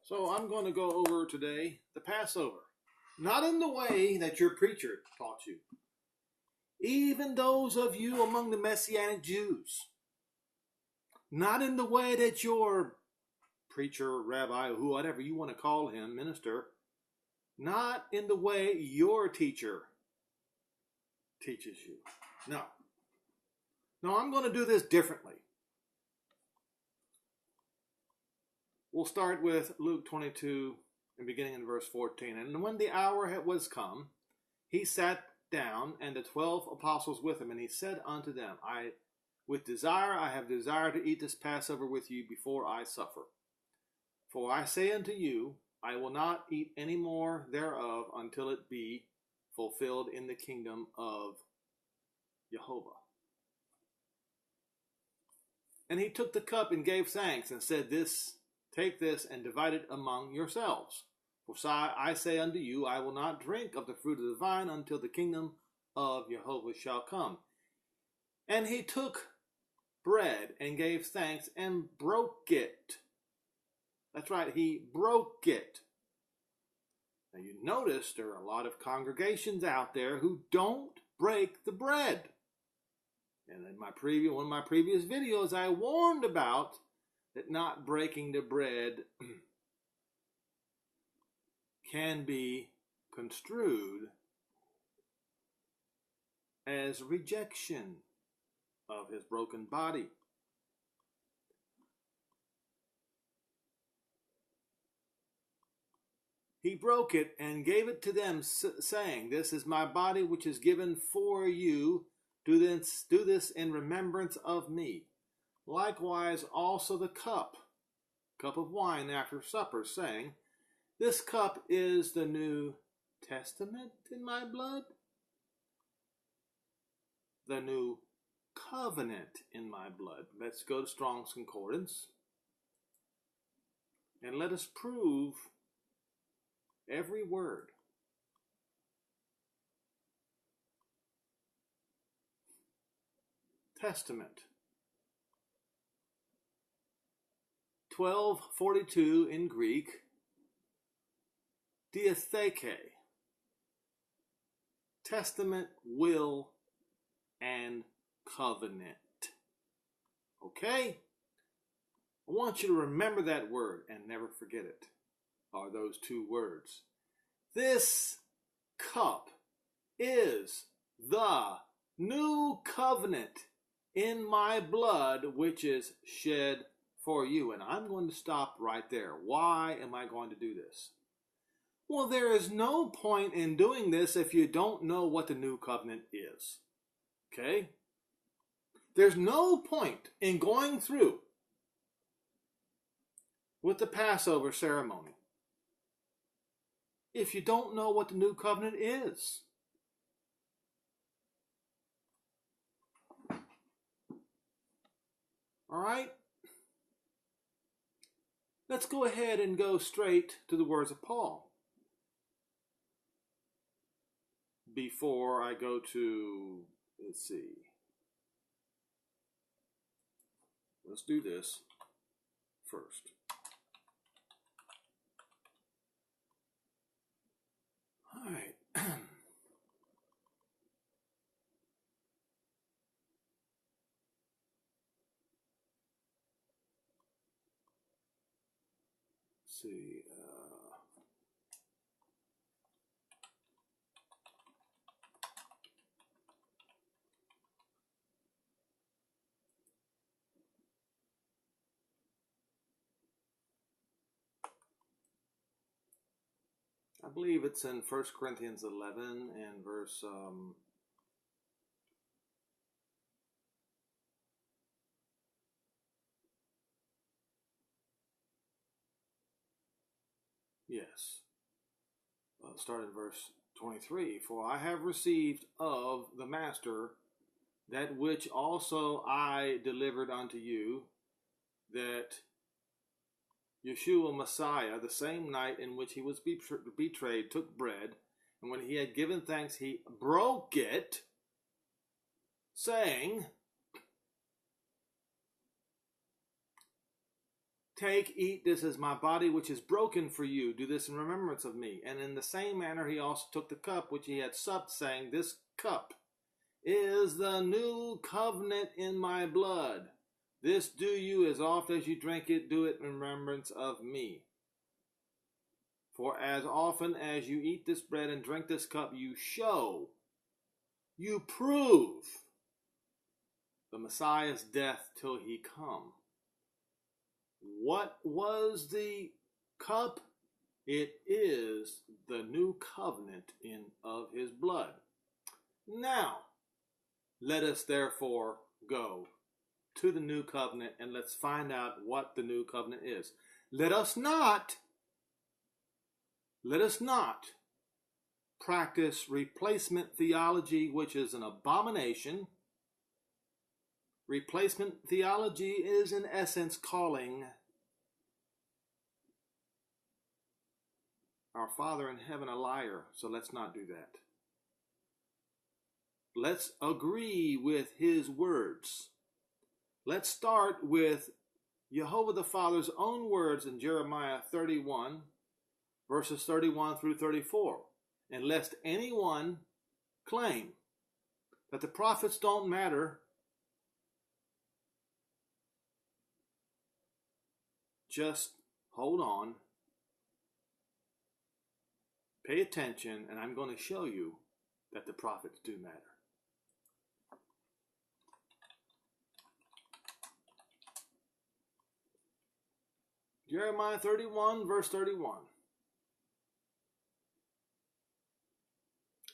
So I'm going to go over today the Passover. Not in the way that your preacher taught you. Even those of you among the Messianic Jews. Not in the way that your preacher, rabbi, whatever you want to call him, minister. Not in the way your teacher teaches you. No. No, I'm going to do this differently. We'll start with Luke 22 and beginning in verse 14. And when the hour was come, he sat down, and the 12 apostles with him, and he said unto them, I have desired to eat this Passover with you before I suffer. For I say unto you, I will not eat any more thereof until it be fulfilled in the kingdom of Jehovah. And he took the cup and gave thanks and said, Take this and divide it among yourselves. For I say unto you, I will not drink of the fruit of the vine until the kingdom of Jehovah shall come. And he took bread and gave thanks and broke it. That's right, he broke it. Now you notice there are a lot of congregations out there who don't break the bread. And in one of my previous videos, I warned about that not breaking the bread can be construed as rejection of his broken body. He broke it and gave it to them, saying, This is my body which is given for you. Do this in remembrance of me. Likewise also the cup of wine after supper, saying, This cup is the New Testament in my blood, the new covenant in my blood. Let's go to Strong's Concordance, and let us prove every word. Testament. 1242 in Greek. Diatheke. Testament, will, and covenant. Okay? I want you to remember that word and never forget it. Are those two words. This cup is the new covenant in my blood, which is shed for you. And I'm going to stop right there. Why am I going to do this? Well, there is no point in doing this if you don't know what the new covenant is. Okay? There's no point in going through with the Passover ceremony if you don't know what the new covenant is. All right? Let's go ahead and go straight to the words of Paul. Before I go to, let's do this first. All right. See. I believe it's in 1 Corinthians 11 and verse start in verse 23. For I have received of the Master that which also I delivered unto you, that Yeshua Messiah, the same night in which he was betrayed, took bread, and when he had given thanks, he broke it, saying, Take, eat, this is my body which is broken for you. Do this in remembrance of me. And in the same manner he also took the cup which he had supped, saying, This cup is the new covenant in my blood. This do you as oft as you drink it, do it in remembrance of me. For as often as you eat this bread and drink this cup, you show, you prove the Messiah's death till he come. What was the cup? It is the new covenant of his blood. Now, let us therefore go to the new covenant and let's find out what the new covenant is. Let us not practice replacement theology, which is an abomination. Replacement theology is in essence calling our Father in heaven a liar, so let's not do that. Let's agree with his words. Let's start with Jehovah the Father's own words in Jeremiah 31, verses 31 through 34. And lest anyone claim that the prophets don't matter, just hold on, pay attention, and I'm going to show you that the prophets do matter. Jeremiah 31, verse 31.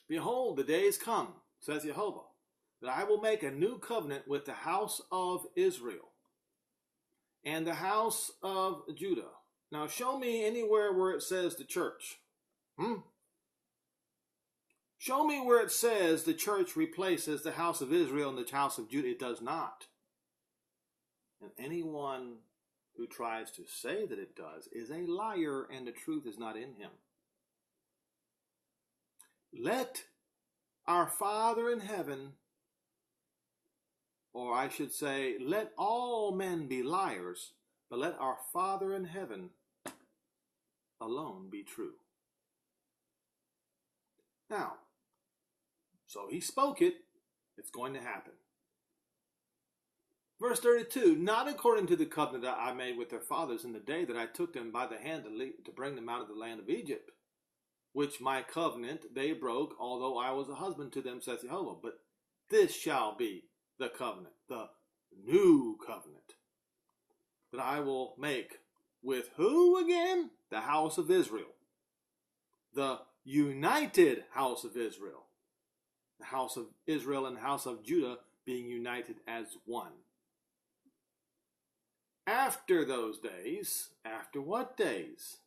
Behold, the days come, says Jehovah, that I will make a new covenant with the house of Israel and the house of Judah. Now show me anywhere where it says the church. Show me where it says the church replaces the house of Israel and the house of Judah. It does not. And anyone who tries to say that it does is a liar, and the truth is not in him. Let our Father in heaven, or I should say, let all men be liars, but let our Father in heaven alone be true. Now, so he spoke it, it's going to happen. Verse 32, not according to the covenant that I made with their fathers in the day that I took them by the hand to bring them out of the land of Egypt, which my covenant they broke, although I was a husband to them, says Jehovah. But this shall be the covenant, the new covenant, that I will make with who again? The house of Israel. The united house of Israel. The house of Israel and the house of Judah being united as one. After those days, after what days?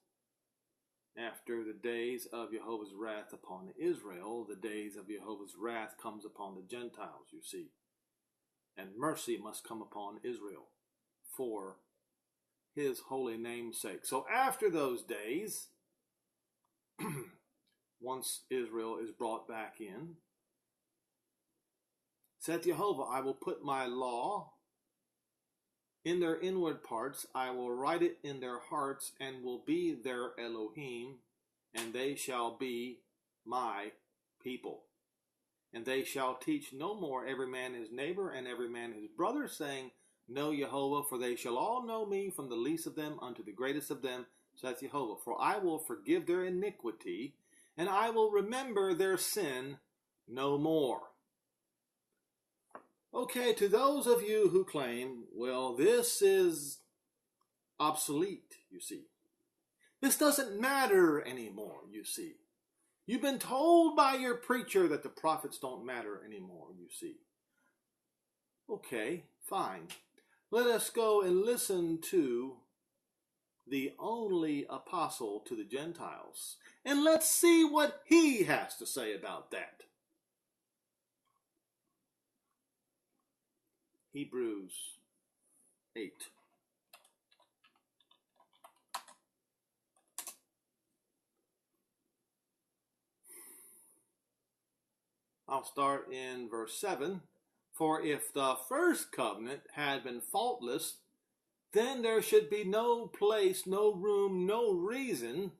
After the days of Jehovah's wrath upon Israel, the days of Jehovah's wrath comes upon the Gentiles, you see. And mercy must come upon Israel for his holy name's sake. So after those days, once Israel is brought back in, saith Jehovah, I will put my law in their inward parts, I will write it in their hearts, and will be their Elohim, and they shall be my people. And they shall teach no more every man his neighbor and every man his brother, saying, Know Jehovah, for they shall all know me, from the least of them unto the greatest of them, saith Jehovah. For I will forgive their iniquity, and I will remember their sin no more. Okay, to those of you who claim, well, this is obsolete, you see. This doesn't matter anymore, you see. You've been told by your preacher that the prophets don't matter anymore, you see. Okay, fine. Let us go and listen to the only apostle to the Gentiles, and let's see what he has to say about that. Hebrews 8. I'll start in verse 7. For if the first covenant had been faultless, then there should be no place, no room, no reason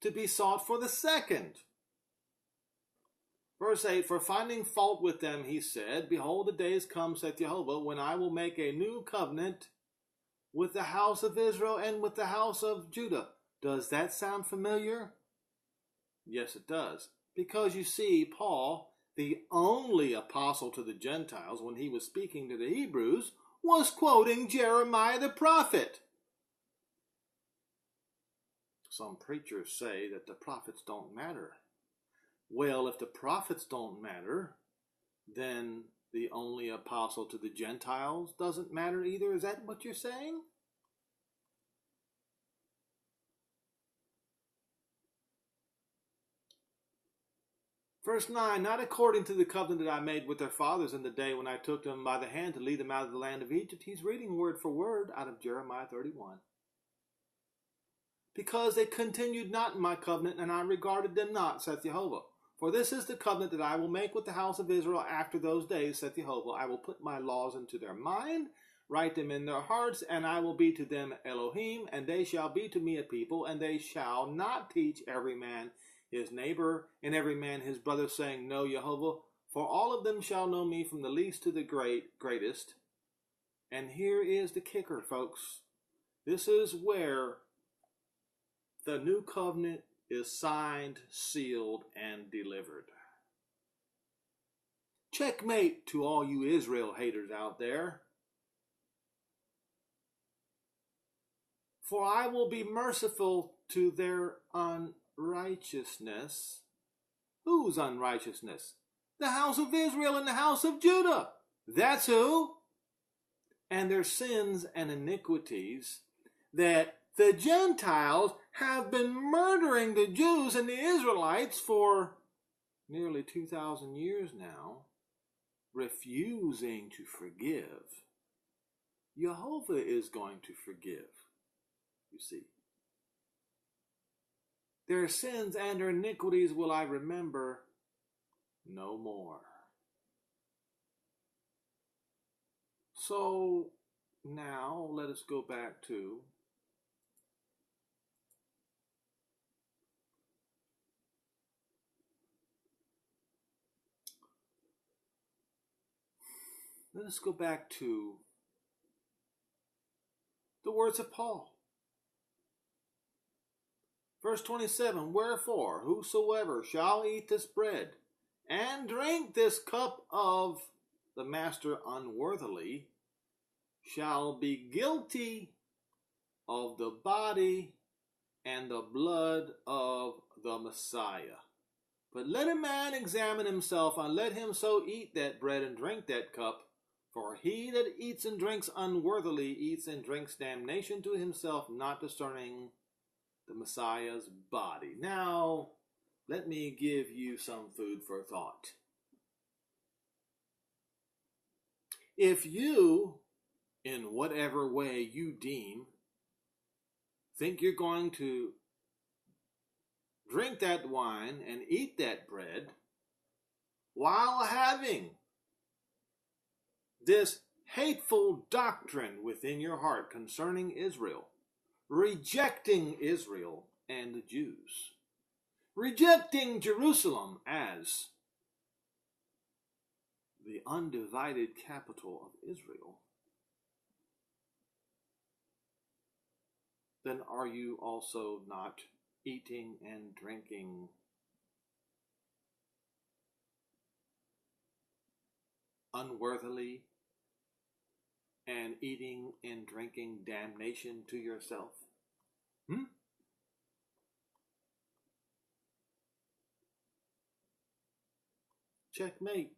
to be sought for the second. Verse 8, for finding fault with them, he said, behold, the days come, saith Jehovah, when I will make a new covenant with the house of Israel and with the house of Judah. Does that sound familiar? Yes, it does. Because you see, Paul, the only apostle to the Gentiles, when he was speaking to the Hebrews, was quoting Jeremiah the prophet. Some preachers say that the prophets don't matter. Well, if the prophets don't matter, then the only apostle to the Gentiles doesn't matter either. Is that what you're saying? Verse 9, not according to the covenant that I made with their fathers in the day when I took them by the hand to lead them out of the land of Egypt. He's reading word for word out of Jeremiah 31. Because they continued not in my covenant, and I regarded them not, saith Jehovah. For this is the covenant that I will make with the house of Israel after those days, saith Jehovah. I will put my laws into their mind, write them in their hearts, and I will be to them Elohim, and they shall be to me a people, and they shall not teach every man his neighbor, and every man his brother, saying, Know Jehovah, for all of them shall know me, from the least to the greatest. And here is the kicker, folks. This is where the new covenant is signed, sealed, and delivered. Checkmate to all you Israel haters out there. For I will be merciful to their unrighteousness. Whose unrighteousness? The house of Israel and the house of Judah. That's who. And their sins and iniquities that the Gentiles have been murdering the Jews and the Israelites for nearly 2,000 years now, refusing to forgive. Jehovah is going to forgive, you see. Their sins and their iniquities will I remember no more. So now let us go back to the words of Paul. Verse 27, wherefore whosoever shall eat this bread and drink this cup of the master unworthily shall be guilty of the body and the blood of the Messiah. But let a man examine himself, and let him so eat that bread and drink that cup. For he that eats and drinks unworthily eats and drinks damnation to himself, not discerning the Messiah's body. Now, let me give you some food for thought. If you, in whatever way you deem, think you're going to drink that wine and eat that bread while having this hateful doctrine within your heart concerning Israel, rejecting Israel and the Jews, rejecting Jerusalem as the undivided capital of Israel, then are you also not eating and drinking unworthily and eating and drinking damnation to yourself? Checkmate.